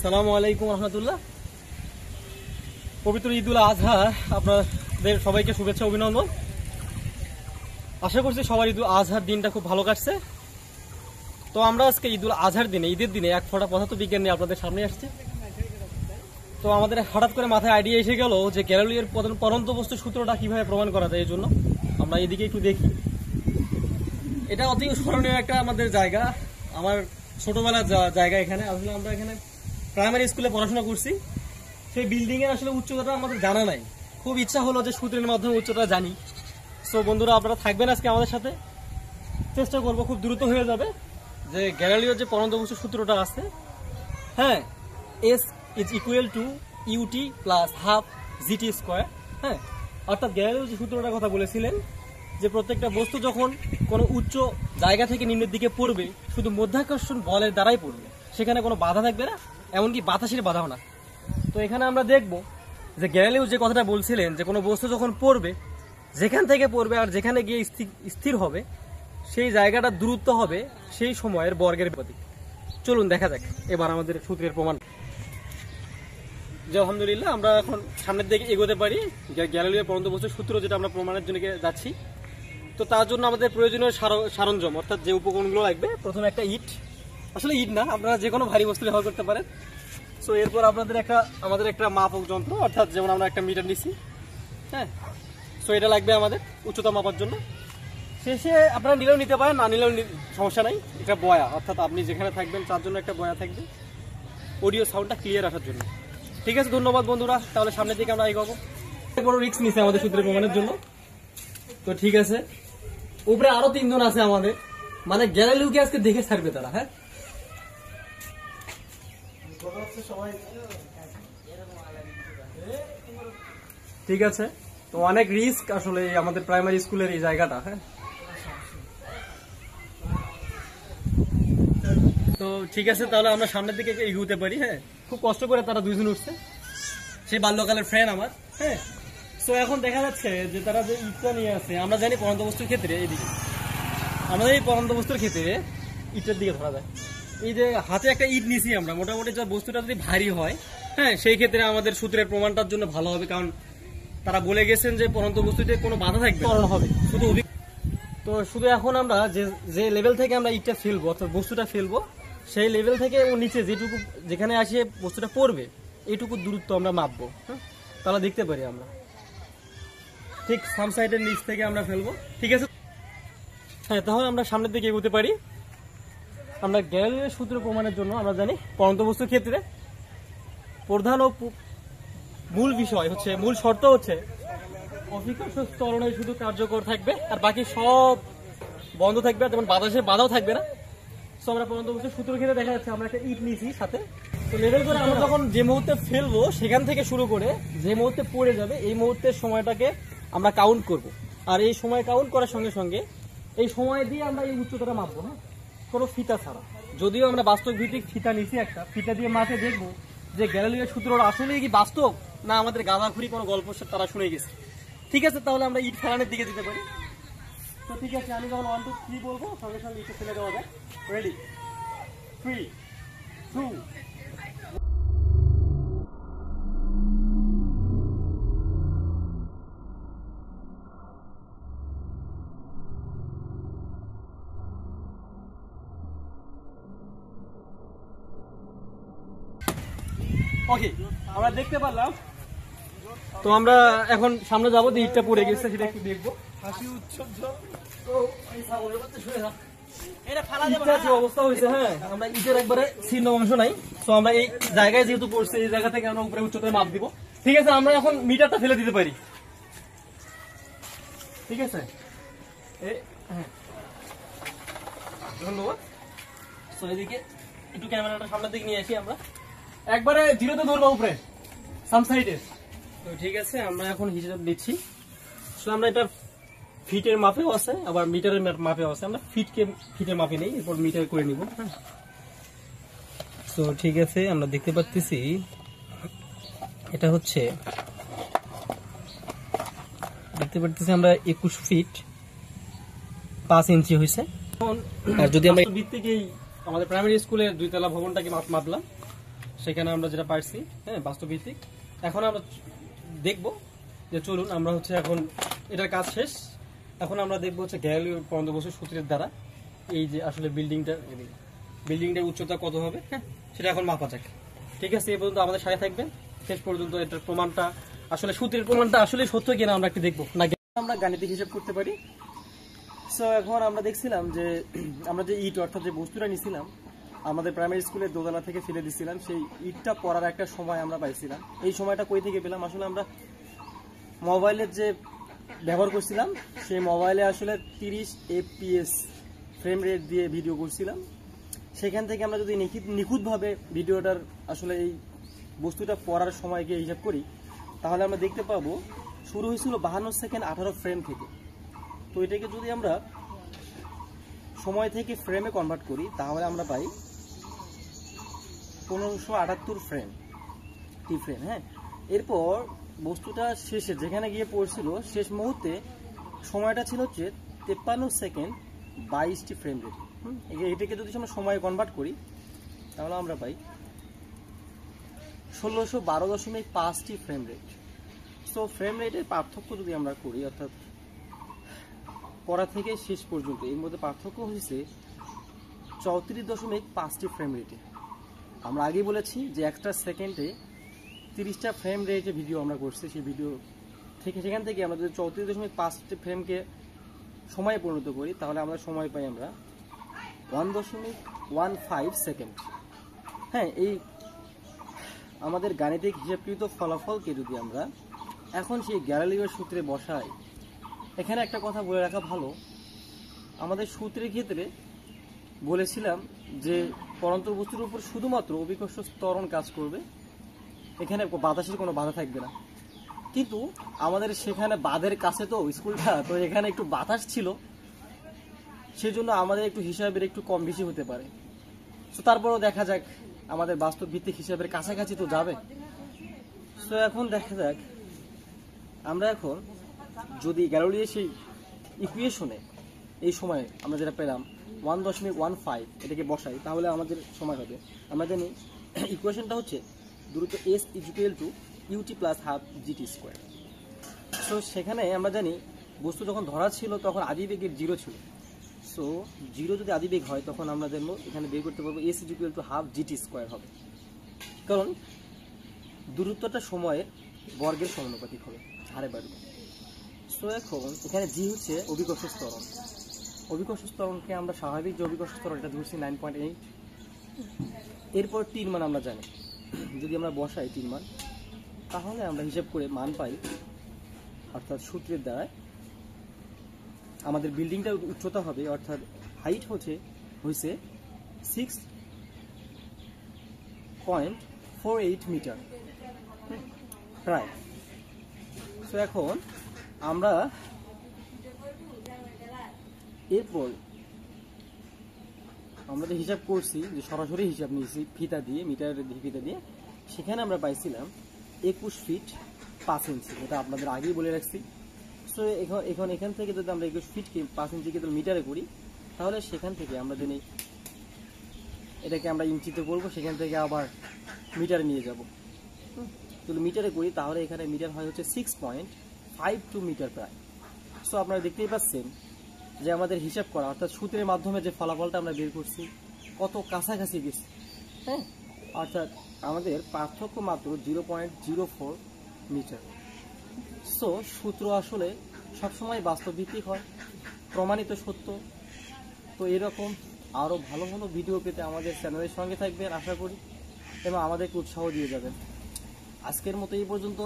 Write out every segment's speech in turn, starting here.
আসসালামু আলাইকুম রহমতুল্লাহ। পবিত্র ঈদুল আজহা আপনাদের সবাইকে শুভেচ্ছা অভিনন্দন। আশা করছি সবার ঈদুল আজহার দিনটা খুব ভালো কাটছে। তো আমরা আজকে ঈদুল আজহার দিনে, ঈদের দিনে এক ফোঁটা পদার্থবিজ্ঞান নিয়ে আপনাদের সামনে আসছি। তো আমাদের হঠাৎ করে মাথায় আইডিয়া এসে গেল যে গ্যালিলিওর পরন্ত বস্তু সূত্রটা কিভাবে প্রমাণ করা যায়। এই জন্য আমরা এদিকে একটু দেখি। এটা অতি স্মরণীয় একটা আমাদের জায়গা, আমার ছোটবেলার জায়গা। এখানে আসলে আমরা এখানে প্রাইমারি স্কুলে পড়াশোনা করছি। সেই বিল্ডিং এর আসলে উচ্চতা আমাদের জানা নাই। খুব ইচ্ছা হলো যে সূত্রের মাধ্যমে উচ্চতা জানি। সো বন্ধুরা, আপনারা থাকবেন আজকে আমাদের সাথে। চেষ্টা করবো, খুব দ্রুত হয়ে যাবে, যে গ্যালিলিওর যে পরন্ত বস্তু সূত্রটা আছে, হ্যাঁ, S is equal to UT plus half GT square. হ্যাঁ, অর্থাৎ গ্যালিলিও যে সূত্রটার কথা বলেছিলেন যে প্রত্যেকটা বস্তু যখন কোনো উচ্চ জায়গা থেকে নিম্নের দিকে পড়বে, শুধু মধ্যাকর্ষণ বলের দ্বারাই পড়বে, সেখানে কোনো বাধা থাকবে না, এমনকি বাতাসের বাধাও না। তো এখানে আমরা দেখব যে গ্যালিলিও যে কথাটা বলছিলেন যে কোনো বস্তু যখন পড়বে, যেখান থেকে পড়বে আর যেখানে গিয়ে স্থির হবে, সেই জায়গাটার দূরত্ব হবে সেই সময়ের বর্গের প্রতীক। চলুন দেখা যাক এবার আমাদের সূত্রের প্রমাণ। যে আলহামদুলিল্লাহ আমরা এখন সামনের দিকে এগোতে পারি। গ্যালিলিওর পরন্ত বস্তুর সূত্র যেটা আমরা প্রমাণের জন্য যাচ্ছি। তো তার জন্য আমাদের প্রয়োজনীয় সরঞ্জাম, অর্থাৎ যে উপকরণগুলো লাগবে, প্রথমে একটা ইট, আসলে ইট না, আপনারা যে কোনো ভারী বস্তু ব্যবহার করতে পারেন। সো এরপর আমাদের একটা মাপক যন্ত্র, অর্থাৎ যেমন আমরা একটা মিটার নিচ্ছি, হ্যাঁ। সো এটা লাগবে আমাদের উচ্চতা মাপার জন্য। শেষে আপনারা নিলেও নিতে পারেন, না নিলেও সমস্যা নাই। এটা বয়া, অর্থাৎ আপনি যেখানে থাকবেন তার জন্য একটা বয়া থাকবে, অডিও সাউন্ডটা ক্লিয়ার আসার জন্য। ঠিক আছে, ধন্যবাদ বন্ধুরা। তাহলে সামনের দিকে আমরা এগোবো। বড় রিস্ক নিচ্ছে আমাদের সূত্রের প্রমাণের জন্য। তো ঠিক আছে, উপরে আরো 3 জন আছে আমাদের, মানে গ্যালিলিওকে আজকে দেখে ছাড়বে তারা। হ্যাঁ, ঠিক আছে। তো অনেক রিস্ক আসলে আমাদের প্রাইমারি স্কুলের এই জায়গাটা। হ্যাঁ, তো ঠিক আছে, তাহলে আমরা সামনের দিকে এগোতে পারি। হ্যাঁ, খুব কষ্ট করে তারা 2 জন উঠছে, সেই বাল্যকালের ফ্রেন্ড আমার। হ্যাঁ, তো এখন দেখা যাচ্ছে যে তারা যে ইটটা নিয়ে আসে, আমরা জানি পরন্ত বস্তুর ক্ষেত্রে এইদিকে, আমাদের এই পরন্ত বস্তুর ক্ষেত্রে ইটের দিকে ধরা যায়। এই যে হাতে একটা ইট নিছি আমরা, মোটামুটি যে বস্তুটা যদি ভারী হয়, হ্যাঁ, সেই ক্ষেত্রে আমাদের সূত্রের প্রমাণটার জন্য ভালো হবে। কারণ তারা বলে গেছেন যে পরন্ত বস্তুতে কোনো বাধা থাকবে হবে শুধু। তো শুধু এখন আমরা যে লেভেল থেকে আমরা ইটটা ফেলবো, অর্থাৎ বস্তুটা ফেলবো, সেই লেভেল থেকে নিচে যেখানে আসে বস্তুটা পড়বে, এইটুকু দূরত্ব আমরা মাপবো। হ্যাঁ, তাহলে দেখতে পারি আমরা ঠিক সাম সাইডের নিচ থেকে আমরা ফেলবো। ঠিক আছে, হ্যাঁ, তাহলে আমরা সামনের দিকে এগোতে পারি। আমরা গ্যালিলিওর সূত্র প্রমাণের জন্য আমরা জানি পরন্ত বস্তুর ক্ষেত্রে প্রধান ও মূল বিষয় হচ্ছে, মূল শর্ত হচ্ছে অভিকর্ষ ত্বরণে শুধু কার্যকর থাকবে, আর বাকি সব বন্ধ থাকবে, যেমন বাতাসের বাধাও থাকবে না। তো আমরা পরন্ত বস্তুর সূত্রের ক্ষেত্রে দেখা যাচ্ছে আমরা একটা ইট নিয়েছি সাথে। তো লেভেল করে আমরা যখন যে মুহূর্তে ফেলবো, সেখান থেকে শুরু করে যে মুহূর্তে পড়ে যাবে, এই মুহূর্তের সময়টাকে আমরা কাউন্ট করব। আর এই সময় কাউন্ট করার সঙ্গে সঙ্গে এই সময় দিয়ে আমরা এই উচ্চতাটা মাপবো। হ্যাঁ, কোনো ফিতা ছাড়া। যদিও আমরা বাস্তব ভিত্তিক ফিতা নিছি, একটা ফিতা দিয়ে মাঠে দেখবো যে গ্যালিলিওর সূত্রটা আসলে কি বাস্তব, না আমাদের গাঁদাখুরি কোনো গল্প তারা শুনে গেছে। ঠিক আছে, তাহলে আমরা ইট ফেলানোর দিকে যেতে পারি। তো ঠিক আছে, আমি যখন 1 2 3 বলবো, সঙ্গে সঙ্গে ইটে ফেলে দেওয়া যায়। রেডি, 3 2 ওকে, আমরা দেখতে পারলাম। তো আমরা এখন সামনে যাবো, যে ইটটা পড়ে গেছে সেটা একটু দেখবো। অবস্থা হয়েছে, হ্যাঁ, আমরা ইটের একবারে ছিন্ন অংশ নাই। তো আমরা এই জায়গায় যেহেতু পড়ছে, এই জায়গা থেকে আমরা উপরে উচ্চতায় মাপ দিব। ঠিক আছে, আমরা এখন মিটারটা ফেলে দিতে পারি। ঠিক আছে, হ্যাঁ, ধন্যবাদ। তো এদিকে একটু ক্যামেরাটা সামনের দিকে নিয়ে আসি, আমরা একবারে 0-তে ধরবো উপরে সাম সাইডে। তো ঠিক আছে, আমরা এখন হিসাব দিচ্ছি। আমরা এটা ফিটের মাপেও আছে, আবার মিটারের মাপেও আছে। আমরা ফিটের মাপে নেই, এরপর মিটার করে নিব। তো ঠিক আছে, আমরা দেখতে পাচ্ছি এটা হচ্ছে, আমরা 21 ফিট 5 ইঞ্চি হয়েছে। আর যদি আমরা ভিত্তিক আমাদের প্রাইমারি স্কুলের 2 তলা ভবনটাকে মাপলাম, সেখানে আমরা যেটা পারছি, হ্যাঁ, বাস্তবভিত্তিক। এখন আমরা দেখব যে চলুন আমরা হচ্ছে এখন এটার কাজ শেষ। এখন আমরা দেখবো হচ্ছে গ্যালিলিও পরন্ত বস্তুর সূত্রের দ্বারা এই যে আসলে বিল্ডিংটার উচ্চতা কত হবে, হ্যাঁ, সেটা এখন মাপা যাক। ঠিক আছে, এই পর্যন্ত আমাদের সাথে থাকবেন শেষ পর্যন্ত। এটার প্রমাণটা আসলে সূত্রের প্রমাণটা আসলে সত্য কিনা আমরা একটু দেখবো, না আমরা গাণিতিক হিসাব করতে পারি। সো এখন আমরা দেখছিলাম যে আমরা যে ইট অর্থাৎ যে বস্তুটা নিয়েছিলাম আমাদের প্রাইমারি স্কুলের দোতলা থেকে ফেলে দিচ্ছিলাম, সেই ইটটা পড়ার একটা সময় আমরা পাইছিলাম। এই সময়টা কই থেকে পেলাম? আসলে আমরা মোবাইলের যে ব্যবহার করছিলাম সেই মোবাইলে আসলে 30 FPS ফ্রেম রেট দিয়ে ভিডিও করছিলাম। সেখান থেকে আমরা যদি নিখুঁতভাবে ভিডিওটার আসলে এই বস্তুটা পড়ার সময়কে হিসাব করি, তাহলে আমরা দেখতে পাবো শুরু হয়েছিল 52 সেকেন্ড 18 ফ্রেম থেকে। তো এটাকে যদি আমরা সময় থেকে ফ্রেমে কনভার্ট করি তাহলে আমরা পাই 1578 ফ্রেম, টি ফ্রেম। হ্যাঁ, এরপর বস্তুটা শেষে যেখানে গিয়ে পড়ছিল শেষ মুহূর্তে সময়টা ছিল হচ্ছে 53 সেকেন্ড 22টি ফ্রেম রেট। এটাকে যদি আমরা সময় কনভার্ট করি তাহলে আমরা পাই 1612.5টি ফ্রেম রেট। সো ফ্রেম রেটের পার্থক্য যদি আমরা করি, অর্থাৎ পড়া থেকে শেষ পর্যন্ত এর মধ্যে পার্থক্য হয়েছে 34.5টি ফ্রেম রেটে। আমরা আগেই বলেছি যে একটা সেকেন্ডে 30টা ফ্রেম রেটে ভিডিও আমরা করছি। সেই ভিডিও থেকে সেখান থেকে আমরা যদি 34.5টি ফ্রেমকে সময়ে পরিণত করি তাহলে আমরা সময় পাই আমরা 1.15 সেকেন্ড। হ্যাঁ, এই আমাদের গাণিতিক হিসাবকৃত ফলাফলকে যদি আমরা এখন সেই গ্যালিলিওর সূত্রে বসাই, এখানে একটা কথা বলে রাখা ভালো, আমাদের সূত্রের ক্ষেত্রে বলেছিলাম যে পরন্ত বস্তুর উপর শুধুমাত্র অভিকর্ষ ত্বরণ কাজ করবে, এখানে বাতাসের কোনো বাধা থাকবে না। কিন্তু আমাদের সেখানে বাঁধের কাছে তো স্কুলটা, তো এখানে একটু বাতাস ছিল, সেজন্য আমাদের একটু হিসাবের একটু কম বেশি হতে পারে। তো তারপরও দেখা যাক, আমাদের বাস্তব ভিত্তিক হিসাবের কাছাকাছি তো যাবে। তো এখন দেখা যাক আমরা এখন যদি গ্যালিলিও সেই ইকুয়েশনে এই সময়ে আমরা যেটা পেলাম 1.15 এটাকে বসাই তাহলে আমাদের সময় হবে। আমরা জানি ইকুয়েশনটা হচ্ছে দূরত্ব S = UT + ½ GT square. So সেখানে আমরা জানি বস্তু যখন ধরা ছিল তখন আদিবেগের 0 ছিল। সো 0 যদি আদিবেগ হয় তখন আমরা জানবো এখানে বের করতে পারবো S = ½ GT স্কোয়ার হবে, কারণ দূরত্বটা সময়ের বর্গের সমানুপাতিক হবে, হারে বাড়বে। সো এখন এখানে জি হচ্ছে অভিকর্ষ ত্বরণ। অভিকর্ষ ত্বরণকে আমরা স্বাভাবিক যে অভিকর্ষ ত্বরণ এটা ধরছি 9.8। এরপর টির মান আমরা জানি, যদি আমরা বসাই টির মান তাহলে আমরা হিসাব করে মান পাই, অর্থাৎ সূত্রের দ্বারা আমাদের বিল্ডিংটার উচ্চতা হবে, অর্থাৎ হাইট হয়েছে 6.48 মিটার প্রায়। সো এখন আমরা এরপর আমরা যে হিসাব করছি, যে সরাসরি হিসাব নিয়েছি ফিতা দিয়ে, মিটারের ফিতা দিয়ে, সেখানে আমরা পাইছিলাম 21 ফিট 5 ইঞ্চি। এটা আপনাদের আগেই বলে রাখছি। সো এখন এখান থেকে যদি আমরা 21 ফিটকে 5 ইঞ্চিকে যদি মিটারে করি তাহলে সেখান থেকে আমরা যদি এটাকে আমরা ইঞ্চিতে করবো, সেখান থেকে আবার মিটারে নিয়ে যাব। যদি মিটারে করি তাহলে এখানে মিটার হয় হচ্ছে 6.52 মিটার প্রায়। সো আপনারা দেখতেই পাচ্ছেন যে আমাদের হিসাব করা অর্থাৎ সূত্রের মাধ্যমে যে ফলাফলটা আমরা বের করছি কত কাছাকাছি গেছে। হ্যাঁ, অর্থাৎ আমাদের পার্থক্য মাত্র 0.04 মিটার। সো সূত্র আসলে সবসময় বাস্তবভিত্তিক হয়, প্রমাণিত সত্য। তো এরকম আরও ভালো ভালো ভিডিও পেতে আমাদের চ্যানেলের সঙ্গে থাকবেন আশা করি, এবং আমাদেরকে উৎসাহ দিয়ে যাবেন। আজকের মতো এই পর্যন্ত।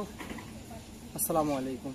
আসসালামু আলাইকুম।